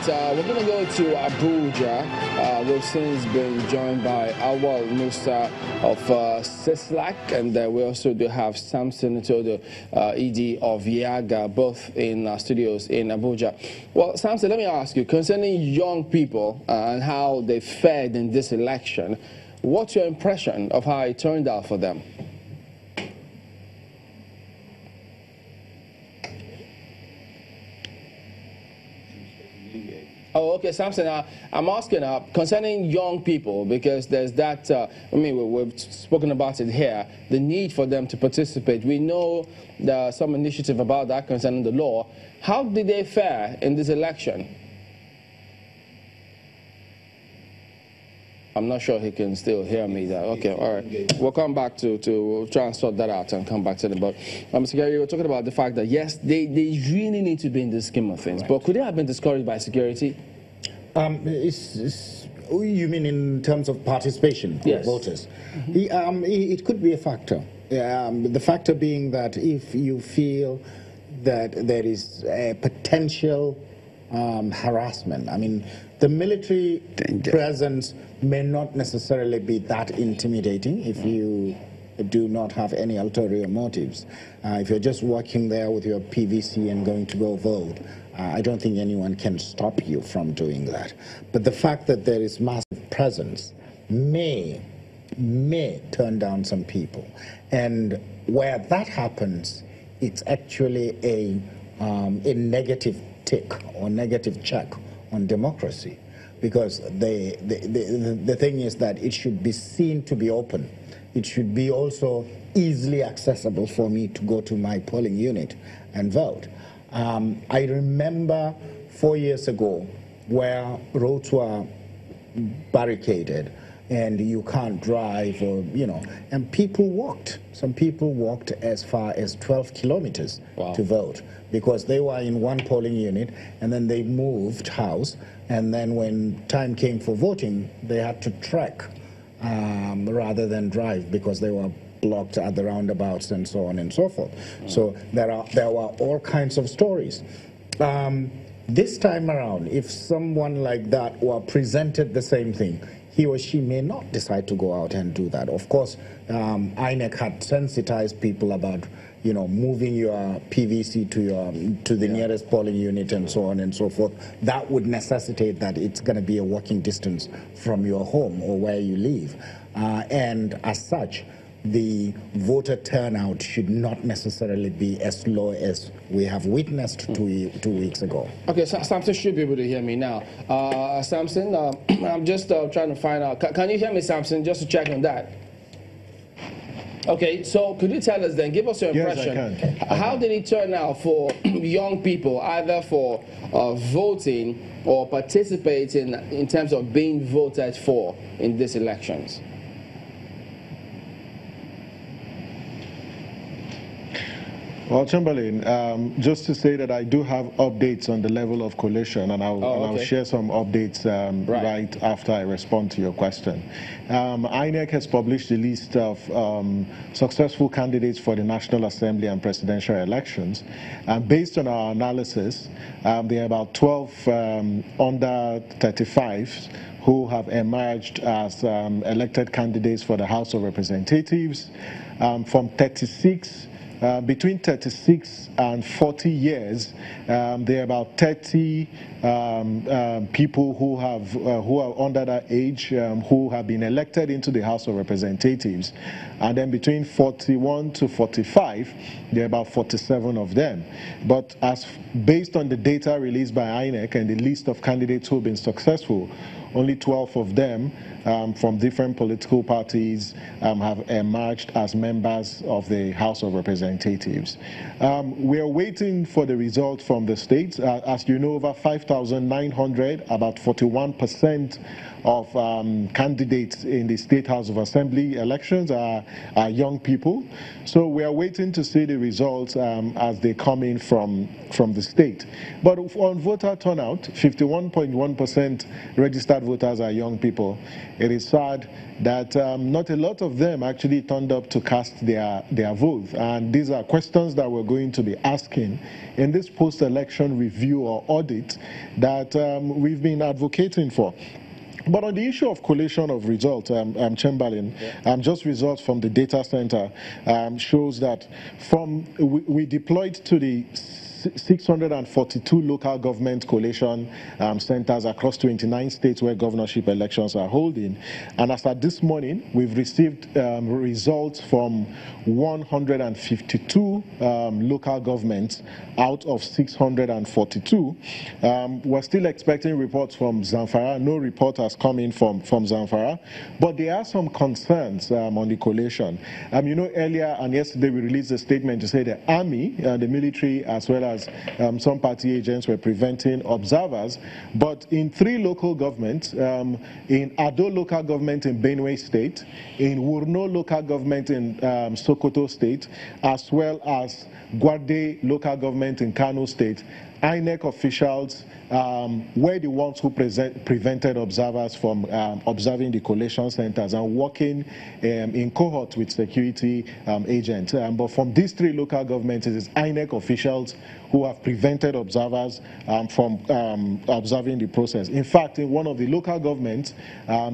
we're going to go to Abuja. We've since been joined by Awal Musa of Sislak, and we also do have Samson Itodo, ED of Yaga, both in studios in Abuja. Well, Samson, let me ask you, concerning young people and how they fared in this election, what's your impression of how it turned out for them? Oh, okay, Samson, I'm asking concerning young people, because there's that, we've spoken about it here, the need for them to participate. We know there's some initiative about that concerning the law. How did they fare in this election? I'm not sure he can still hear me there. Okay, all right. We'll come back to try and sort that out and come back to them. But, Mr. Gary, you were talking about the fact that, yes, they really need to be in the scheme of things. Right. But could they have been discouraged by security? You mean in terms of participation of voters? Mm-hmm. It could be a factor. The factor being that if you feel that there is a potential harassment, I mean, the military presence may not necessarily be that intimidating if you do not have any ulterior motives. If you're just walking there with your PVC and going to go vote, I don't think anyone can stop you from doing that. But the fact that there is massive presence may turn down some people. And where that happens, it's actually a negative tick or negative check on democracy. Because the thing is that it should be seen to be open. It should be also easily accessible for me to go to my polling unit and vote. I remember 4 years ago where roads were barricaded and you can't drive, or and people walked. Some people walked as far as 12 kilometers to vote, because they were in one polling unit and then they moved house, and then when time came for voting, they had to trek rather than drive, because they were blocked at the roundabouts and so on and so forth. So there were all kinds of stories. This time around, if someone like that were presented the same thing, he or she may not decide to go out and do that. Of course, INEC had sensitized people about moving your PVC to the nearest polling unit and so on and so forth. That would necessitate that it's going to be a walking distance from your home or where you live. And as such, the voter turnout should not necessarily be as low as we have witnessed 2 weeks ago. Okay, so Samson should be able to hear me now. Samson, I'm just trying to find out. Can you hear me, Samson, just to check on that? Okay, so could you tell us then, give us your impression. Yes, I can. How did it turn out for young people, either for voting or participating in terms of being voted for in these elections? Well, Chamberlain, just to say that I do have updates on the level of collation, and I'll share some updates right after I respond to your question. INEC has published a list of successful candidates for the National Assembly and presidential elections. Based on our analysis, there are about 12 under 35s who have emerged as elected candidates for the House of Representatives. From 36, between 36 and 40 years, there are about 30 people who are under that age who have been elected into the House of Representatives. And then between 41 to 45, there are about 47 of them. But based on the data released by INEC and the list of candidates who have been successful, only 12 of them from different political parties have emerged as members of the House of Representatives. We are waiting for the results from the states. As you know, over 5,900, about 41% of candidates in the State House of Assembly elections are young people. So we are waiting to see the results as they come in from the state. But on voter turnout, 51.1% registered voters are young people. It is sad that not a lot of them actually turned up to cast their vote. And these are questions that we're going to be asking in this post-election review or audit that we've been advocating for. But on the issue of collation of results, Chamberlain, just results from the data center shows that we deployed to the 642 local government collation centers across 29 states where governorship elections are holding. And as at this morning, we've received results from 152 local governments out of 642. We're still expecting reports from Zamfara. No report has come in from Zamfara. But there are some concerns on the collation. You know, earlier and yesterday we released a statement to say the army, the military, as well as some party agents were preventing observers. But in 3 local governments, in Ado local government in Benue State, in Wurno local government in Sokoto State, as well as Guarde local government in Kano State, INEC officials were the ones who prevented observers from observing the collation centers and working in cohort with security agents. But from these 3 local governments, it is INEC officials who have prevented observers from observing the process. In fact, in one of the local governments,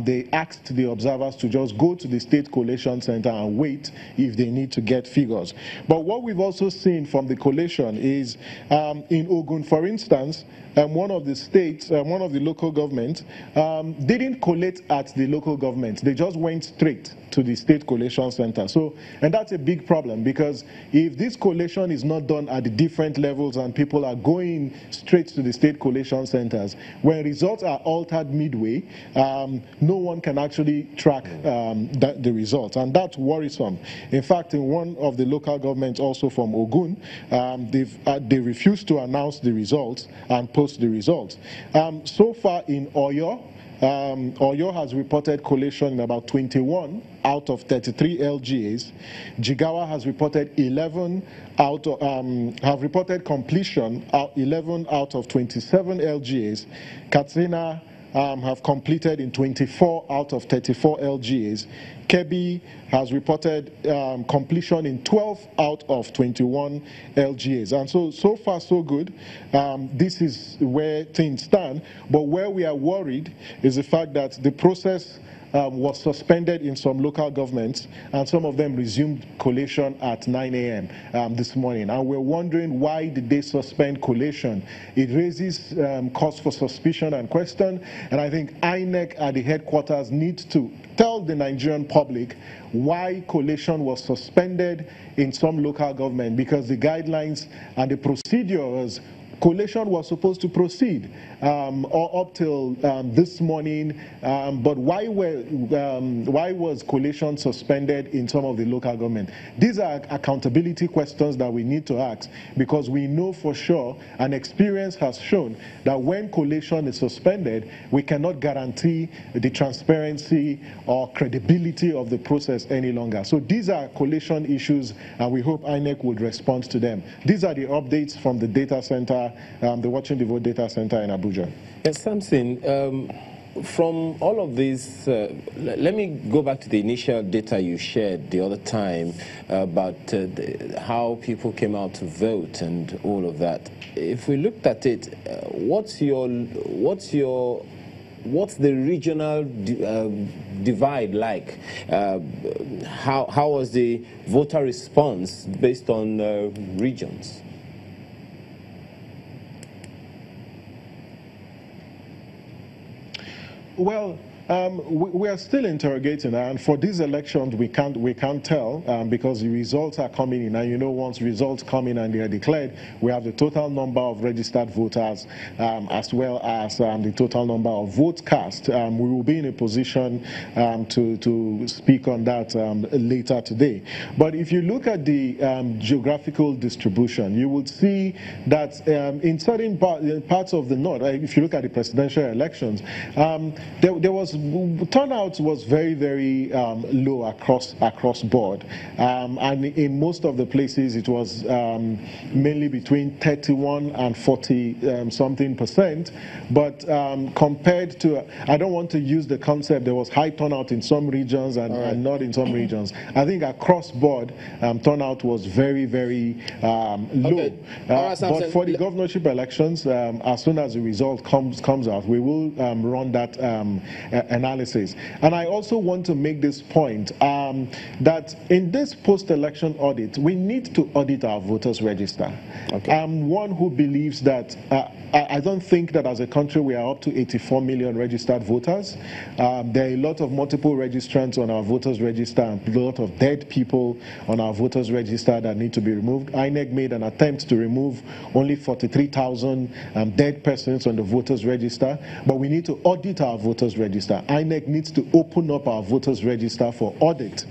they asked the observers to just go to the state collation center and wait if they need to get figures. But what we've also seen from the collation is in Ogun, for instance, one of the states, one of the local governments, didn't collate at the local government. They just went straight to the state collation center. So, and that's a big problem, because if this collation is not done at the different levels and people are going straight to the state collation centers, when results are altered midway, no one can actually track the results, and that's worrisome. In fact, in one of the local governments, also from Ogun, they refused to announce the results and post the results. So far in Oyo, Oyo has reported collation in about 21 out of 33 LGAs. Jigawa has reported 11 out of, have reported completion 11 out of 27 LGAs. Katsina have completed in 24 out of 34 LGAs. Kebbi has reported completion in 12 out of 21 LGAs. And so far so good. This is where things stand. But where we are worried is the fact that the process was suspended in some local governments, and some of them resumed collation at 9 a.m. This morning. And we're wondering, why did they suspend collation? It raises cause for suspicion and question, and I think INEC at the headquarters needs to tell the Nigerian public why collation was suspended in some local government, because the guidelines and the procedures, collation was supposed to proceed or up till this morning, but why was collation suspended in some of the local government? These are accountability questions that we need to ask, because we know for sure, and experience has shown, that when collation is suspended, we cannot guarantee the transparency or credibility of the process any longer. So these are collation issues, and we hope INEC would respond to them. These are the updates from the data center, the Watching the Vote data center in Abuja. Yes, Samson, from all of this, let me go back to the initial data you shared the other time about how people came out to vote and all of that. If we looked at it, what's the regional divide like? How was the voter response based on regions? Well, we are still interrogating, and for these elections we can't tell because the results are coming in, and you know, once results come in and they are declared, we have the total number of registered voters as well as the total number of votes cast. We will be in a position to speak on that later today. But if you look at the geographical distribution, you would see that in certain parts of the north, if you look at the presidential elections, there was Turnout was very, very low across board, and in most of the places it was mainly between 31 and 40 something percent. But compared to, I don't want to use the concept there was high turnout in some regions and not in some regions. I think across board turnout was very, very low. Okay. But for the governorship elections, as soon as the result comes out, we will run that analysis. And I also want to make this point that in this post-election audit, we need to audit our voters register. Okay. I'm one who believes that I don't think that as a country we are up to 84 million registered voters. There are a lot of multiple registrants on our voters register and a lot of dead people on our voters register that need to be removed. INEC made an attempt to remove only 43,000 dead persons on the voters register, but we need to audit our voters register. INEC needs to open up our voters register for audit,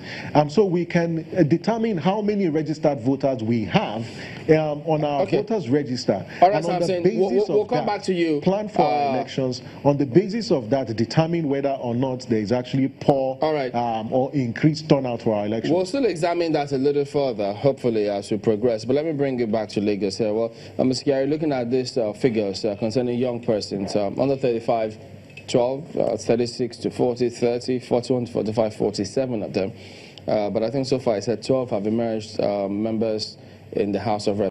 so we can determine how many registered voters we have on our voters register. All right, and on the basis we'll come back to you. Plan for our elections. On the basis of that, determine whether or not there is actually poor or increased turnout for our elections. We'll still examine that a little further, hopefully, as we progress. But let me bring it back to Lagos here. Well, Mr. Gary, looking at these figures concerning young persons, under 35, 12, 36 to 40, 30, 41 to 45, 47 of them. But I think so far I said 12 have emerged members in the House of Representatives.